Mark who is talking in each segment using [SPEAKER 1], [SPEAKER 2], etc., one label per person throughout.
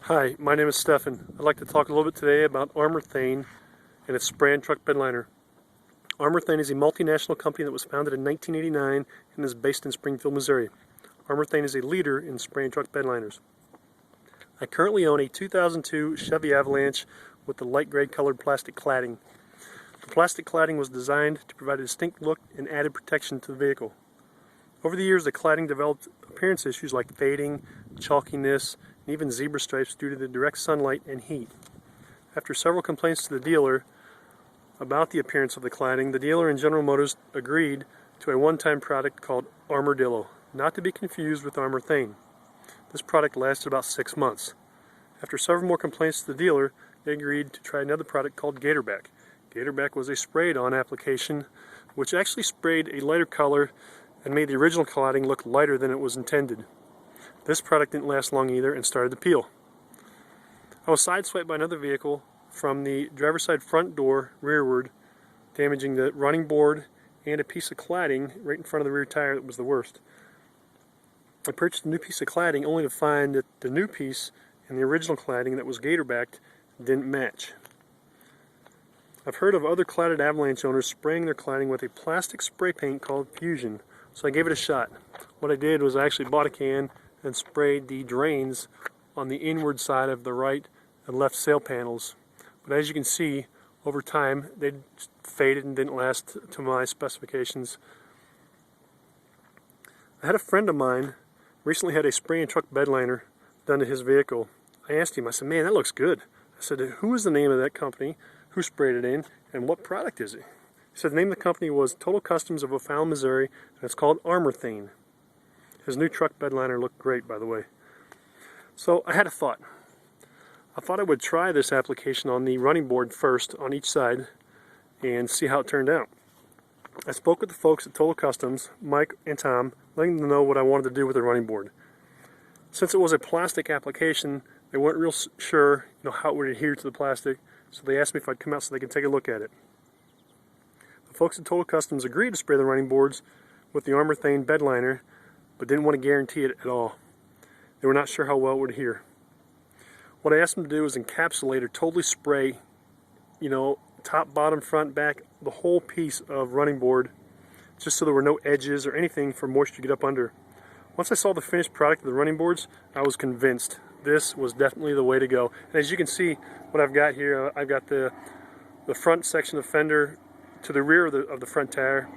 [SPEAKER 1] Hi, my name is Stefan. I'd like to talk a little bit today about Armourthane and its spray and truck bedliner. Armourthane is a multinational company that was founded in 1989 and is based in Springfield, Missouri. Armourthane is a leader in spray and truck bedliners. I currently own a 2002 Chevy Avalanche with the light gray colored plastic cladding. The plastic cladding was designed to provide a distinct look and added protection to the vehicle. Over the years, the cladding developed appearance issues like fading, chalkiness, and even zebra stripes due to the direct sunlight and heat. After several complaints to the dealer about the appearance of the cladding, the dealer and General Motors agreed to a one-time product called Armourdillo, not to be confused with Armourthane. This product lasted about 6 months. After several more complaints to the dealer, they agreed to try another product called Gatorback. Gatorback was a sprayed-on application which actually sprayed a lighter color and made the original cladding look lighter than it was intended. This product didn't last long either and started to peel. I was sideswiped by another vehicle from the driver's side front door rearward, damaging the running board and a piece of cladding right in front of the rear tire that was the worst. I purchased a new piece of cladding only to find that the new piece and the original cladding that was Gatorbacked didn't match. I've heard of other cladded Avalanche owners spraying their cladding with a plastic spray paint called Fusion, so I gave it a shot. What I did was I actually bought a can and sprayed the drains on the inward side of the right and left sail panels. But as you can see, over time they faded and didn't last to my specifications. I had a friend of mine recently had a spray and truck bedliner done to his vehicle. I asked him, I said, man, that looks good. I said, who is the name of that company, who sprayed it in, and what product is it? He said the name of the company was Total Customs of O'Fallon, Missouri, and it's called Armourthane. His new truck bedliner looked great, by the way. So I had a thought. I thought I would try this application on the running board first on each side and see how it turned out. I spoke with the folks at Total Customs, Mike and Tom, letting them know what I wanted to do with the running board. Since it was a plastic application, they weren't real sure how it would adhere to the plastic, so they asked me if I'd come out so they could take a look at it. The folks at Total Customs agreed to spray the running boards with the Armourthane bedliner, but didn't want to guarantee it at all. They were not sure how well it would adhere. What I asked them to do was encapsulate or totally spray, top, bottom, front, back, the whole piece of running board, just so there were no edges or anything for moisture to get up under. Once I saw the finished product of the running boards, I was convinced this was definitely the way to go. And as you can see, what I've got here, I've got the front section of the fender to the rear of the front tire,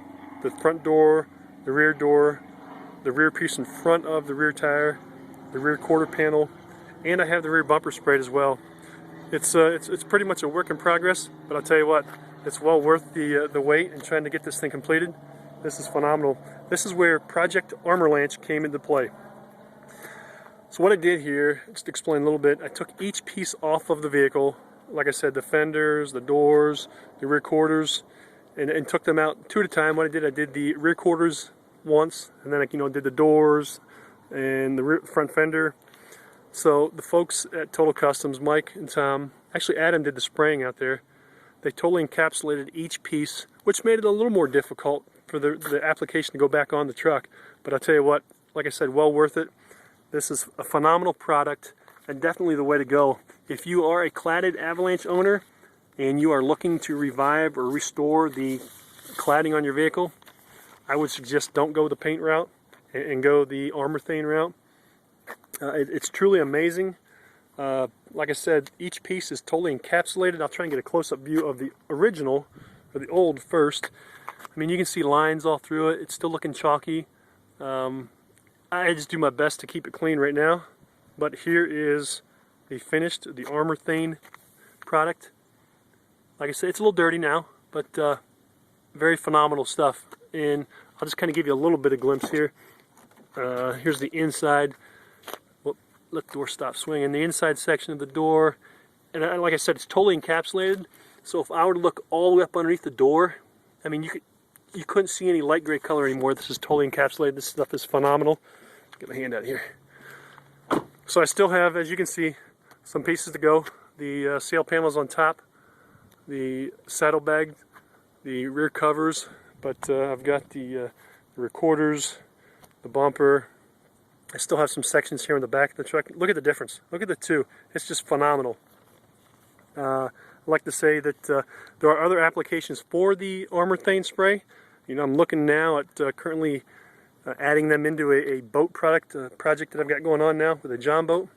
[SPEAKER 1] the front door, the rear piece in front of the rear tire, the rear quarter panel, and I have the rear bumper sprayed as well. It's pretty much a work in progress, but I'll tell you what, it's well worth the wait and trying to get this thing completed. This is phenomenal. This is where Project Armourlanche came into play. So what I did here, just to explain a little bit, I took each piece off of the vehicle, like I said, the fenders, the doors, the rear quarters, and took them out two at a time. What I did the rear quarters once, and then I did the doors and the rear front fender. So the folks at Total Customs, Mike and Tom, actually Adam did the spraying out there. They totally encapsulated each piece, which made it a little more difficult for the application to go back on the truck. But I'll tell you what, like I said, well worth it. This is a phenomenal product and definitely the way to go. If you are a cladded Avalanche owner and you are looking to revive or restore the cladding on your vehicle, I would suggest don't go the paint route and go the Armourthane route. It's truly amazing. Like I said, each piece is totally encapsulated. I'll try and get a close-up view of the original, or the old first. I mean, you can see lines all through it. It's still looking chalky. I just do my best to keep it clean right now. But here is the Armourthane product. Like I said, it's a little dirty now, but very phenomenal stuff. And I'll just kind of give you a little bit of glimpse here. Here's the inside. Well, let the door stop swinging. The inside section of the door, and like I said, it's totally encapsulated. So if I were to look all the way up underneath the door, I mean, you couldn't see any light gray color anymore. This is totally encapsulated. This stuff is phenomenal. Get my hand out here. So I still have, as you can see, some pieces to go. The sail panels on top, the saddlebag, the rear covers, but I've got the rear quarters, the bumper, I still have some sections here in the back of the truck. Look at the difference. Look at the two. It's just phenomenal. I like to say that there are other applications for the Armorthane spray. You know, I'm looking now at currently adding them into a boat project that I've got going on now with a John boat.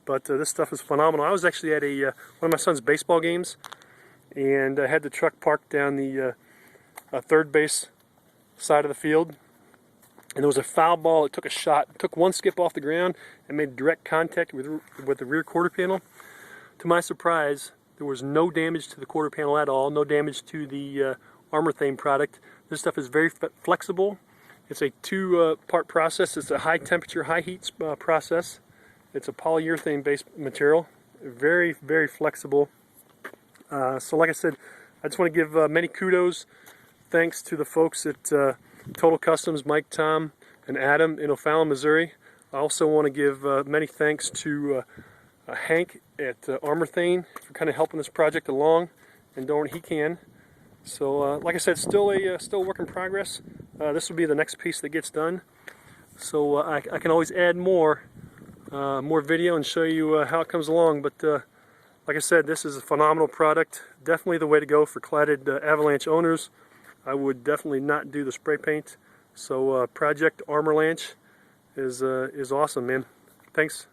[SPEAKER 1] But this stuff is phenomenal. I was actually at one of my son's baseball games, and I had the truck parked down the third base side of the field, and there was a foul ball. It took a shot, it took one skip off the ground and made direct contact with the rear quarter panel. To my surprise, there was no damage to the quarter panel at all, no damage to the Armorthane product. This stuff is very flexible. It's a two-part process. It's a high temperature, high heat process. It's a polyurethane based material, very, very flexible. So like I said, I just want to give many kudos, thanks to the folks at Total Customs, Mike, Tom, and Adam in O'Fallon, Missouri. I also want to give many thanks to Hank at Armorthane for kind of helping this project along and doing what he can. So like I said, still a work in progress. This will be the next piece that gets done. So I can always add more video and show you how it comes along. But like I said, this is a phenomenal product. Definitely the way to go for cladded Avalanche owners. I would definitely not do the spray paint. So Project Armorlanche is awesome, man. Thanks.